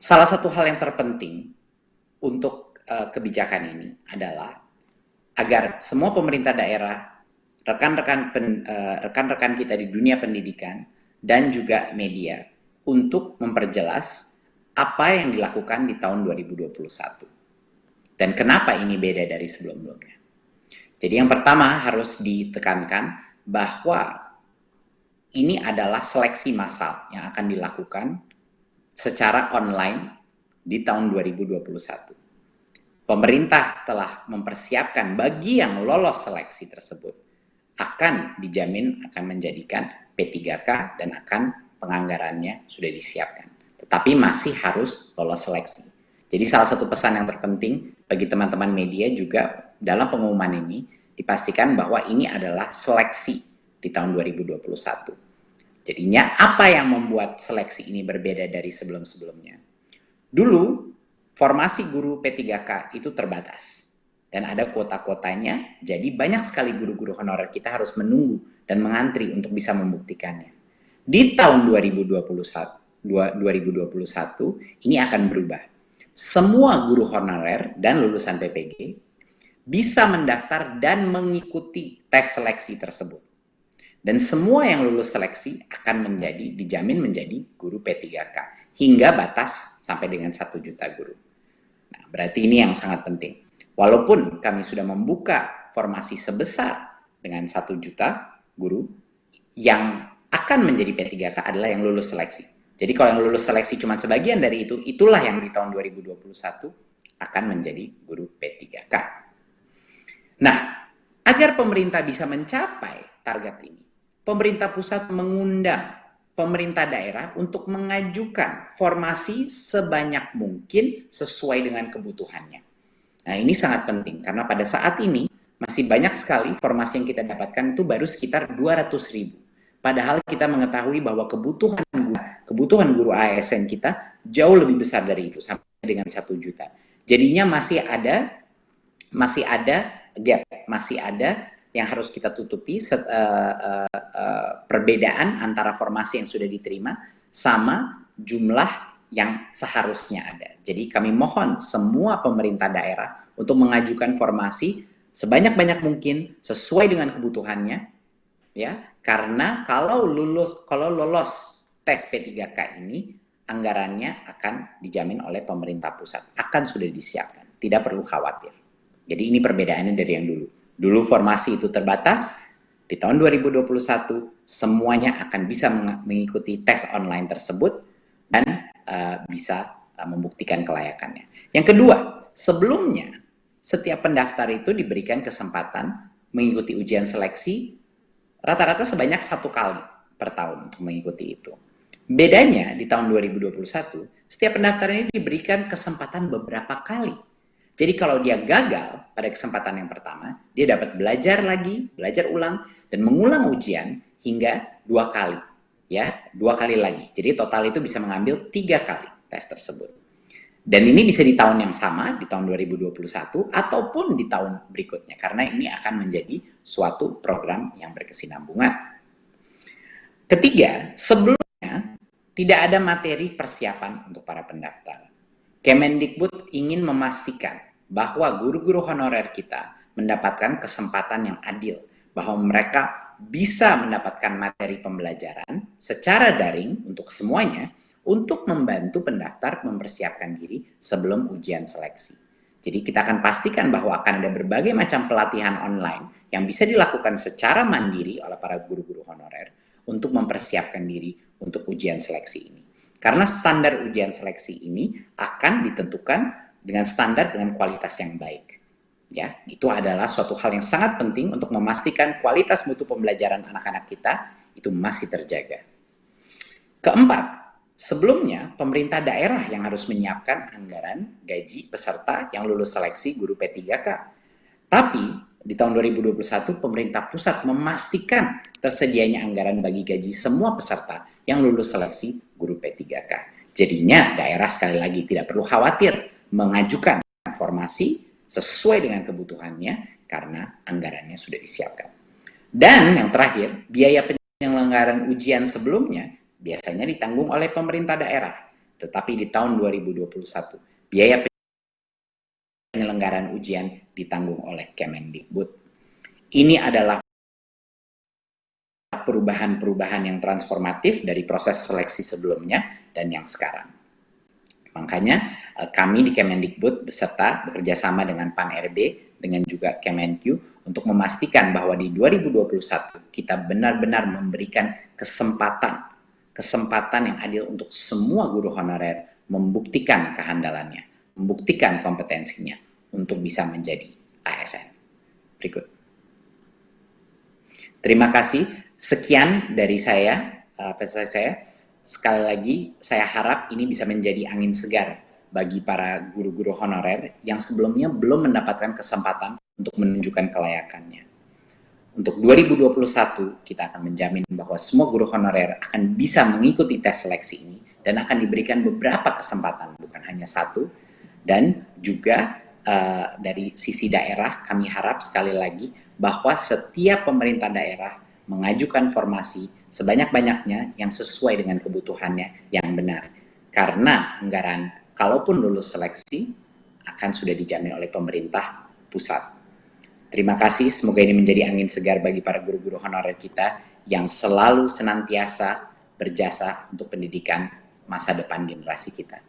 Salah satu hal yang terpenting untuk kebijakan ini adalah agar semua pemerintah daerah, rekan-rekan kita di dunia pendidikan, dan juga media untuk memperjelas apa yang dilakukan di tahun 2021. Dan kenapa ini beda dari sebelum-sebelumnya. Jadi yang pertama harus ditekankan bahwa ini adalah seleksi massal yang akan dilakukan secara online di tahun 2021. Pemerintah telah mempersiapkan bagi yang lolos seleksi tersebut akan dijamin akan menjadikan P3K dan akan penganggarannya sudah disiapkan. Tetapi masih harus lolos seleksi. Jadi salah satu pesan yang terpenting bagi teman-teman media juga dalam pengumuman ini dipastikan bahwa ini adalah seleksi di tahun 2021. Jadinya apa yang membuat seleksi ini berbeda dari sebelum-sebelumnya? Dulu formasi guru P3K itu terbatas dan ada kuota-kuotanya, jadi banyak sekali guru-guru honorer kita harus menunggu dan mengantri untuk bisa membuktikannya. Di tahun 2021 ini akan berubah. Semua guru honorer dan lulusan PPG bisa mendaftar dan mengikuti tes seleksi tersebut. Dan semua yang lulus seleksi akan dijamin menjadi guru P3K hingga batas sampai dengan 1 juta guru. Nah, berarti ini yang sangat penting. Walaupun kami sudah membuka formasi sebesar dengan 1 juta guru, yang akan menjadi P3K adalah yang lulus seleksi. Jadi kalau yang lulus seleksi cuma sebagian dari itu, itulah yang di tahun 2021 akan menjadi guru P3K. Nah, agar pemerintah bisa mencapai target ini, pemerintah pusat mengundang pemerintah daerah untuk mengajukan formasi sebanyak mungkin sesuai dengan kebutuhannya. Nah, ini sangat penting karena pada saat ini masih banyak sekali formasi yang kita dapatkan itu baru sekitar 200.000. Padahal kita mengetahui bahwa kebutuhan guru ASN kita jauh lebih besar dari itu, sampai dengan 1 juta. Jadinya masih ada gap, masih ada yang harus kita tutupi, perbedaan antara formasi yang sudah diterima sama jumlah yang seharusnya ada. Jadi kami mohon semua pemerintah daerah untuk mengajukan formasi sebanyak-banyak mungkin sesuai dengan kebutuhannya, ya. Karena kalau lolos tes P3K ini, anggarannya akan dijamin oleh pemerintah pusat, akan sudah disiapkan, tidak perlu khawatir. Jadi ini perbedaannya dari yang dulu. Dulu formasi itu terbatas, di tahun 2021 semuanya akan bisa mengikuti tes online tersebut dan bisa membuktikan kelayakannya. Yang kedua, sebelumnya setiap pendaftar itu diberikan kesempatan mengikuti ujian seleksi rata-rata sebanyak 1 kali per tahun untuk mengikuti itu. Bedanya di tahun 2021, setiap pendaftar ini diberikan kesempatan beberapa kali. Jadi kalau dia gagal pada kesempatan yang pertama, dia dapat belajar lagi, belajar ulang, dan mengulang ujian hingga 2 kali. Ya, 2 kali lagi. Jadi total itu bisa mengambil 3 kali tes tersebut. Dan ini bisa di tahun yang sama, di tahun 2021, ataupun di tahun berikutnya. Karena ini akan menjadi suatu program yang berkesinambungan. Ketiga, sebelumnya tidak ada materi persiapan untuk para pendaftar. Kemendikbud ingin memastikan bahwa guru-guru honorer kita mendapatkan kesempatan yang adil, bahwa mereka bisa mendapatkan materi pembelajaran secara daring untuk semuanya, untuk membantu pendaftar mempersiapkan diri sebelum ujian seleksi. Jadi kita akan pastikan bahwa akan ada berbagai macam pelatihan online yang bisa dilakukan secara mandiri oleh para guru-guru honorer untuk mempersiapkan diri untuk ujian seleksi ini. Karena standar ujian seleksi ini akan ditentukan dengan standar dengan kualitas yang baik. Ya, itu adalah suatu hal yang sangat penting untuk memastikan kualitas mutu pembelajaran anak-anak kita itu masih terjaga. Keempat, sebelumnya pemerintah daerah yang harus menyiapkan anggaran gaji peserta yang lulus seleksi guru P3K. Tapi di tahun 2021 pemerintah pusat memastikan tersedianya anggaran bagi gaji semua peserta yang lulus seleksi guru P3K. Jadinya daerah sekali lagi tidak perlu khawatir mengajukan formasi sesuai dengan kebutuhannya karena anggarannya sudah disiapkan. Dan yang terakhir, biaya penyelenggaraan ujian sebelumnya biasanya ditanggung oleh pemerintah daerah. Tetapi di tahun 2021, biaya penyelenggaraan ujian ditanggung oleh Kemendikbud. Ini adalah perubahan-perubahan yang transformatif dari proses seleksi sebelumnya dan yang sekarang. Makanya kami di Kemendikbud beserta bekerjasama dengan Pan-RB dengan juga Kemenq untuk memastikan bahwa di 2021 kita benar-benar memberikan kesempatan yang adil untuk semua guru honorer membuktikan kehandalannya, membuktikan kompetensinya untuk bisa menjadi ASN. Berikut. Terima kasih. Sekian dari saya, presentasi saya. Sekali lagi, saya harap ini bisa menjadi angin segar bagi para guru-guru honorer yang sebelumnya belum mendapatkan kesempatan untuk menunjukkan kelayakannya. Untuk 2021, kita akan menjamin bahwa semua guru honorer akan bisa mengikuti tes seleksi ini dan akan diberikan beberapa kesempatan, bukan hanya satu. Dan juga dari sisi daerah, kami harap sekali lagi bahwa setiap pemerintah daerah mengajukan formasi sebanyak-banyaknya yang sesuai dengan kebutuhannya yang benar. Karena anggaran, kalaupun lulus seleksi, akan sudah dijamin oleh pemerintah pusat. Terima kasih, semoga ini menjadi angin segar bagi para guru-guru honorer kita yang selalu senantiasa berjasa untuk pendidikan masa depan generasi kita.